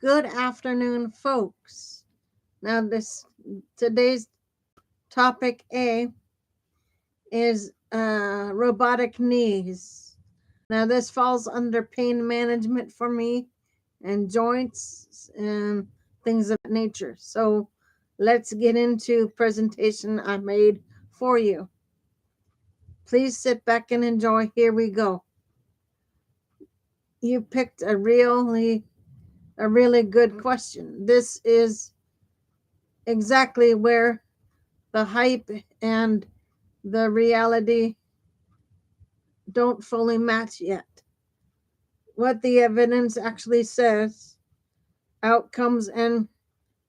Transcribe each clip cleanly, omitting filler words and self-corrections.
Good afternoon, folks. Now, today's topic A is robotic knees. Now, this falls under pain management for me and joints and things of that nature. So, let's get into presentation I made for you. Please sit back and enjoy. Here we go. You picked a really good question. This is exactly where the hype and the reality don't fully match yet. What the evidence actually says, outcomes and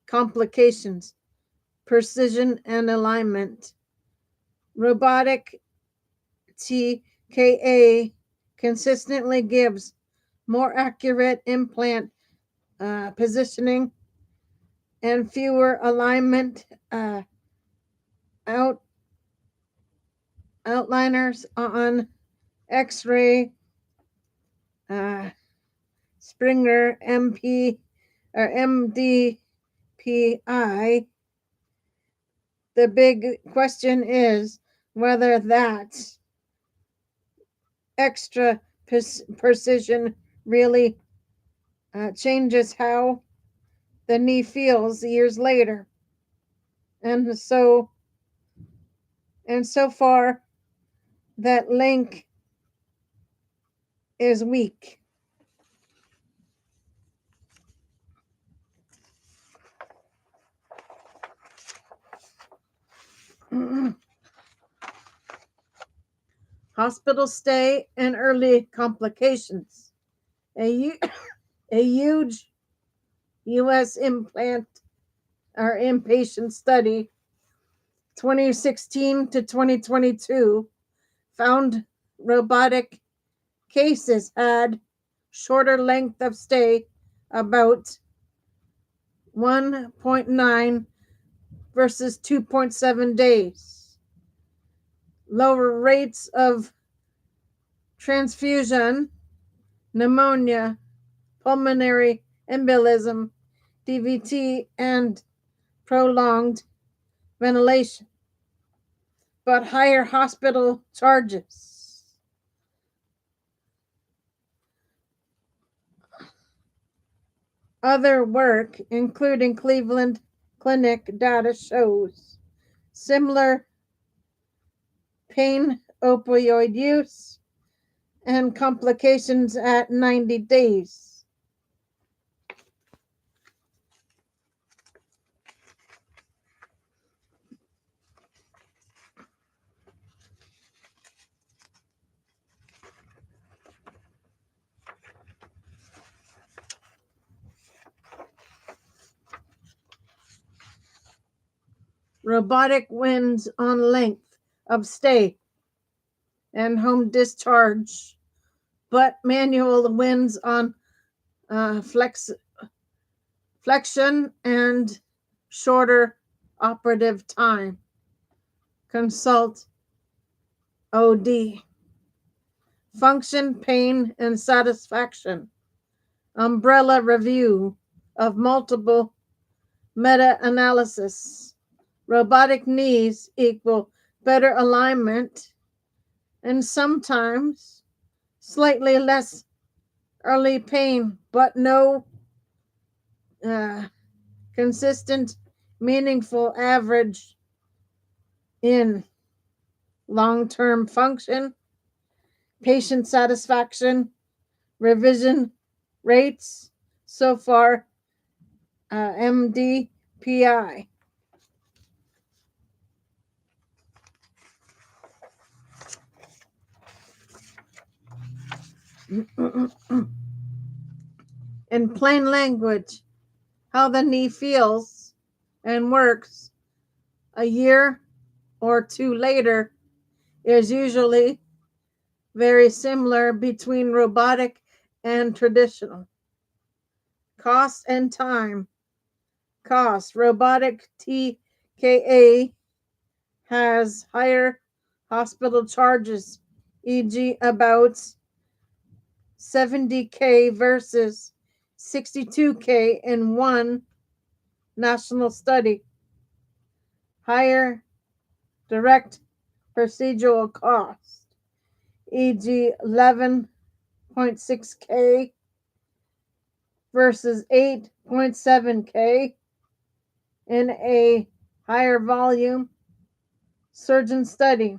complications, precision and alignment. Robotic TKA consistently gives more accurate implant positioning and fewer alignment outliners on X-ray, Springer MP or MDPI. The big question is whether that extra precision really changes how the knee feels years later. And so far, that link is weak. Hospital stay and early complications. A huge U.S. implant or inpatient study, 2016 to 2022, found robotic cases had shorter length of stay, about 1.9 versus 2.7 days. Lower rates of transfusion, pneumonia, pulmonary embolism, DVT, and prolonged ventilation, but higher hospital charges. Other work, including Cleveland Clinic data, shows similar pain, opioid use, and complications at 90 days. Robotic wins on length of stay and home discharge, but manual wins on flexion and shorter operative time. Consult OD. Function, pain, and satisfaction. Umbrella review of multiple meta-analysis. Robotic knees equal better alignment and sometimes slightly less early pain, but no consistent, meaningful average in long-term function, patient satisfaction, revision rates. So far, MDPI. In plain language, how the knee feels and works a year or two later is usually very similar between robotic and traditional. Cost and time. Cost. Robotic TKA has higher hospital charges, e.g. about 70K versus 62K in one national study. Higher direct procedural cost, e.g. 11.6K versus 8.7K in a higher volume surgeon study.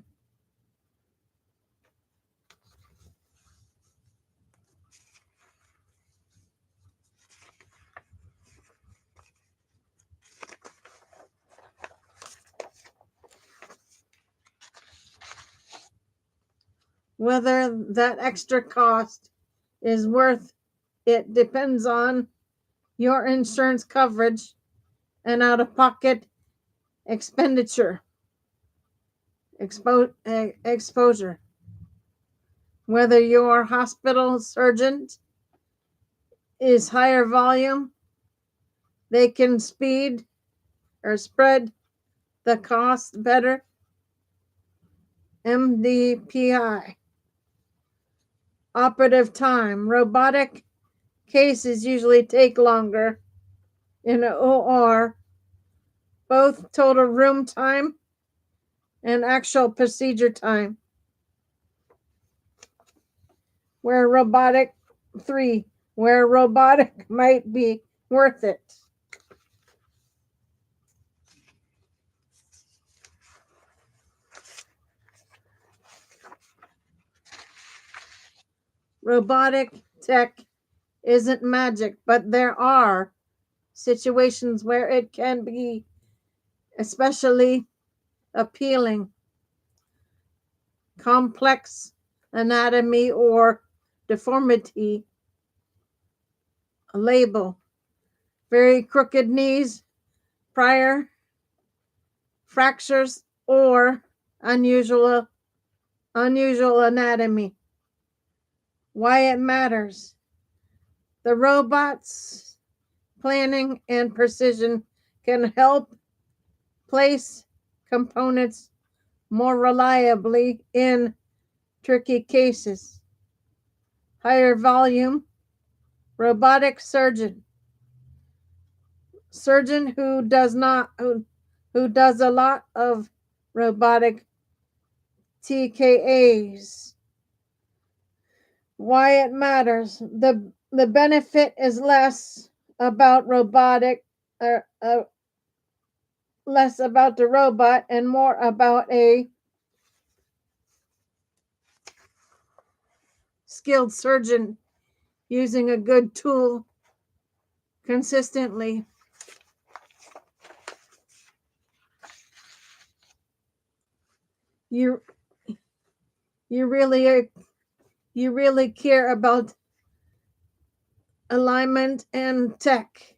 Whether that extra cost is worth it depends on your insurance coverage and out-of-pocket expenditure exposure. Whether your hospital surgeon is higher volume, they can speed or spread the cost better. MDPI. Operative time. Robotic cases usually take longer in an OR, both total room time and actual procedure time. Where robotic might be worth it. Robotic tech isn't magic, but there are situations where it can be especially appealing. Complex anatomy or deformity label. Very crooked knees, prior fractures, or unusual anatomy. Why it matters. The robot's planning and precision can help place components more reliably in tricky cases. Higher volume, robotic surgeon who does a lot of robotic TKAs. Why it matters. The benefit is less about less about the robot and more about a skilled surgeon using a good tool consistently. You really care about alignment and tech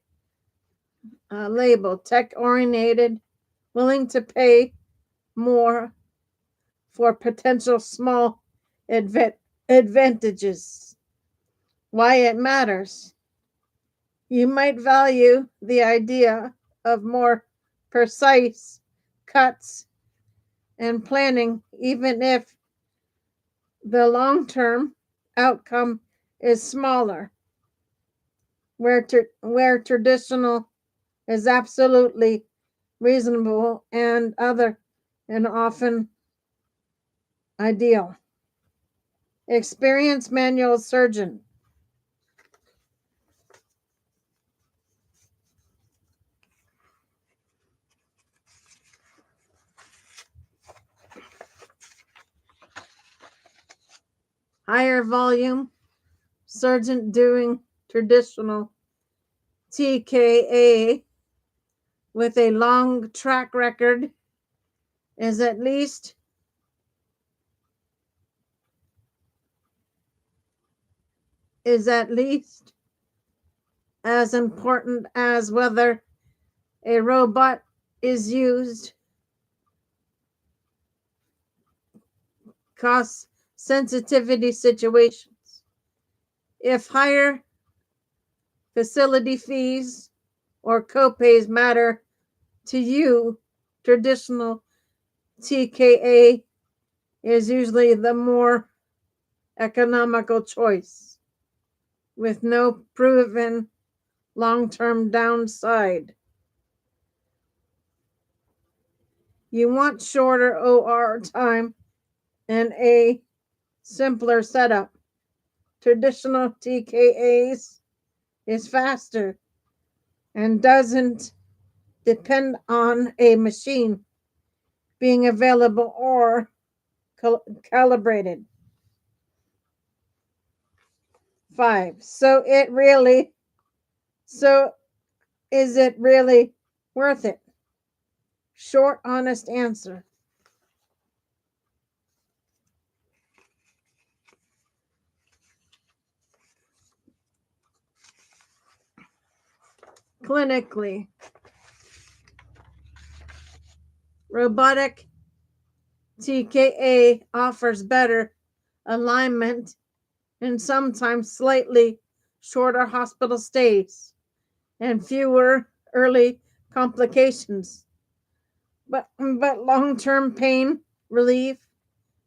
label, tech oriented, willing to pay more for potential small advantages. Why it matters. You might value the idea of more precise cuts and planning, even if the long-term outcome is smaller, where traditional is absolutely reasonable and often ideal. Experienced manual surgeon. Higher volume surgeon doing traditional TKA with a long track record is at least as important as whether a robot is used. Cost sensitivity situations. If higher facility fees or copays matter to you, traditional TKA is usually the more economical choice. with no proven long-term downside. You want shorter OR time and a simpler setup. Traditional TKAs is faster and doesn't depend on a machine being available or calibrated. 5. So is it really worth it? Short, honest answer. Clinically, robotic TKA offers better alignment and sometimes slightly shorter hospital stays and fewer early complications. But long-term pain relief,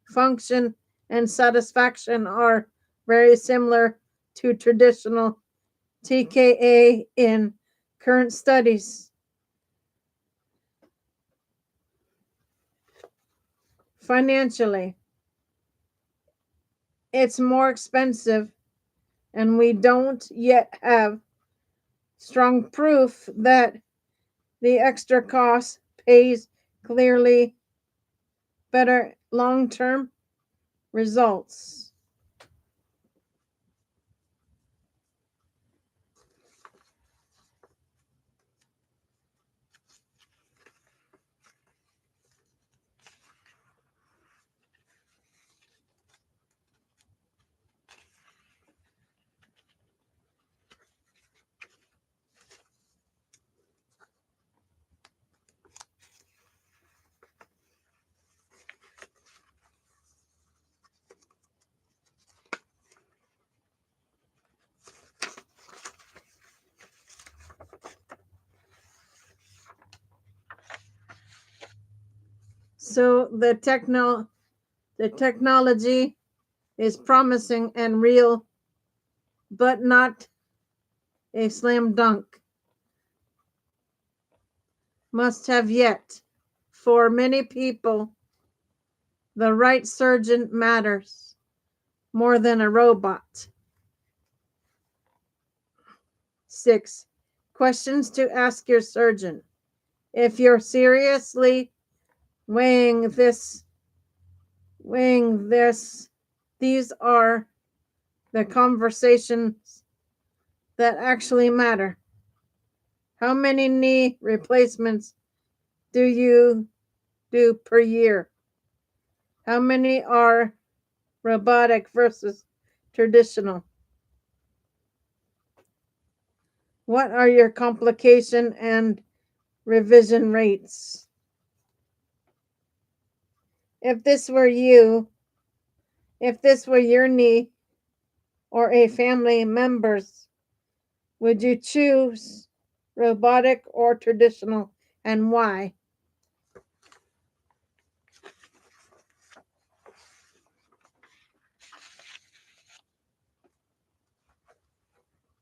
function, and satisfaction are very similar to traditional TKA in current studies. Financially, it's more expensive, and we don't yet have strong proof that the extra cost pays clearly better long-term results. So the technology is promising and real, but not a slam dunk. Must have yet. For many people, the right surgeon matters more than a robot. 6. Questions to ask your surgeon. If you're seriously weighing this, these are the conversations that actually matter. How many knee replacements do you do per year? How many are robotic versus traditional? What are your complication and revision rates? If this were you, if this were your knee or a family member's, would you choose robotic or traditional, and why?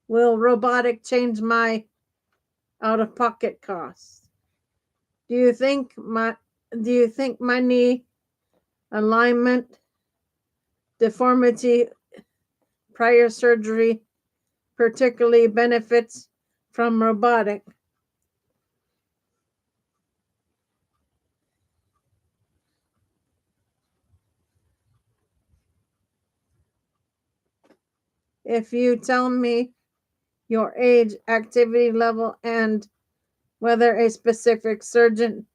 Will robotic change my out-of-pocket costs? Do you think my knee alignment, deformity, prior surgery particularly benefits from robotic? If you tell me your age, activity level, and whether a specific surgeon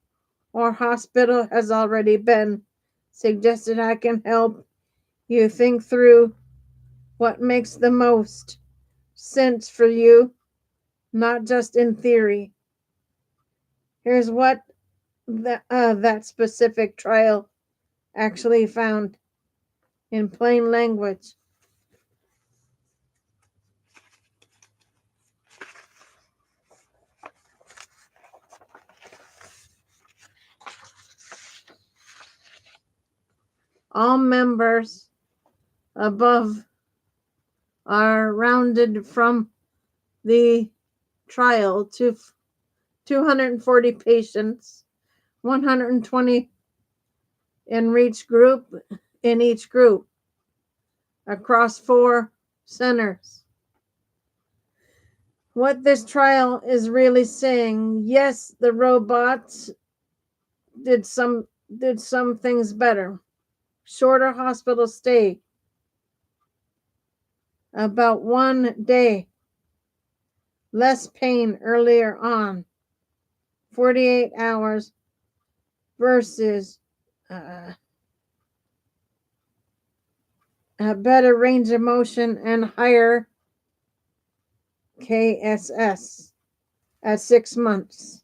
or hospital has already been suggested, I can help you think through what makes the most sense for you, not just in theory. Here's what that specific trial actually found in plain language. All members above are rounded from the trial to 240 patients, 120 in each group across 4 centers. What this trial is really saying, yes, the robots did some things better. Shorter hospital stay, about 1 day, less pain earlier on, 48 hours versus a better range of motion and higher KSS at 6 months.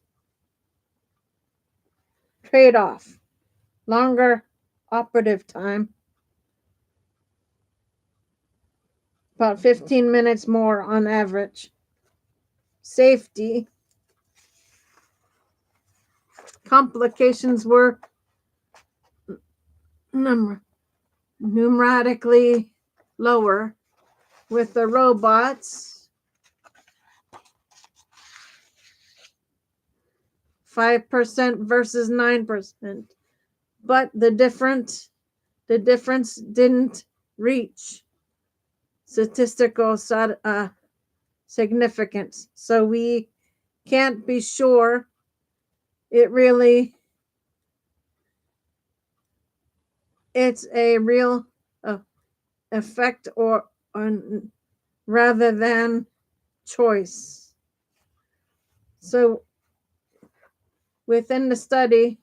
Trade-off, longer operative time, about 15 minutes more on average. Safety, complications were numerically lower with the robots, 5% versus 9%. But the difference didn't reach statistical significance. So we can't be sure it really it's a real effect or rather than choice. So within the study,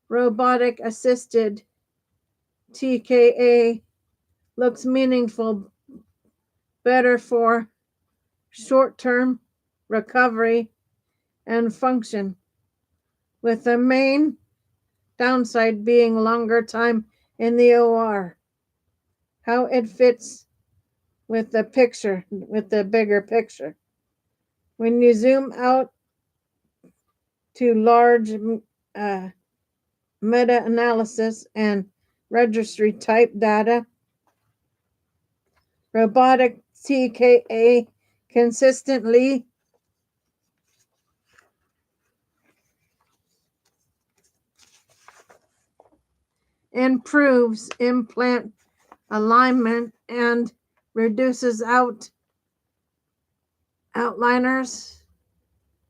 robotic assisted TKA looks meaningful, better for short-term recovery and function, with the main downside being longer time in the OR. How it fits with the picture, with the bigger picture. When you zoom out to large meta-analysis and registry type data, robotic TKA consistently improves implant alignment and reduces outliners,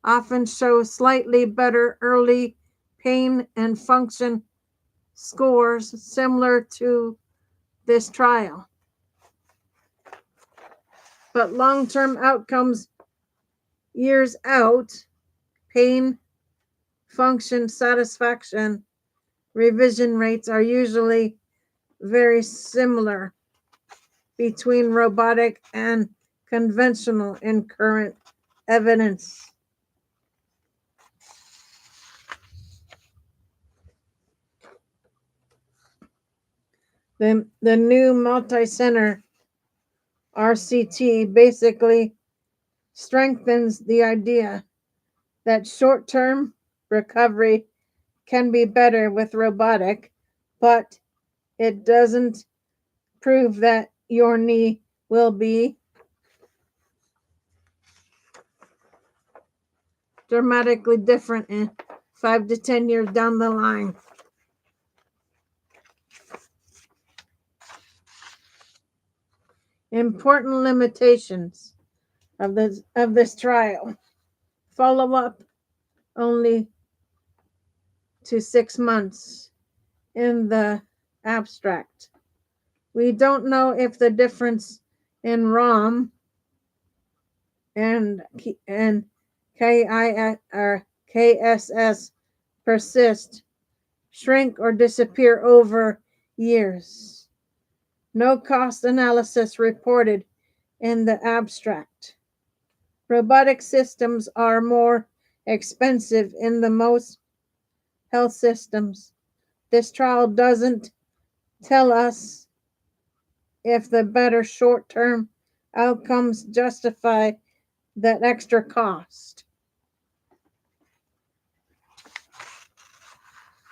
often show slightly better early pain and function scores similar to this trial. But long-term outcomes years out, pain, function, satisfaction, revision rates are usually very similar between robotic and conventional in current evidence. The new multi-center RCT basically strengthens the idea that short-term recovery can be better with robotic, but it doesn't prove that your knee will be dramatically different in 5 to 10 years down the line. Important limitations of this trial. Follow-up only to 6 months in the abstract. We don't know if the difference in ROM and KSS persist, shrink, or disappear over years. No cost analysis reported in the abstract. Robotic systems are more expensive in the most health systems. This trial doesn't tell us if the better short-term outcomes justify that extra cost.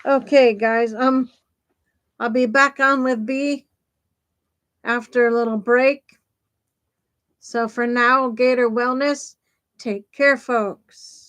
Okay, guys, I'll be back on with B after a little break. So for now, Gator Wellness, take care, folks.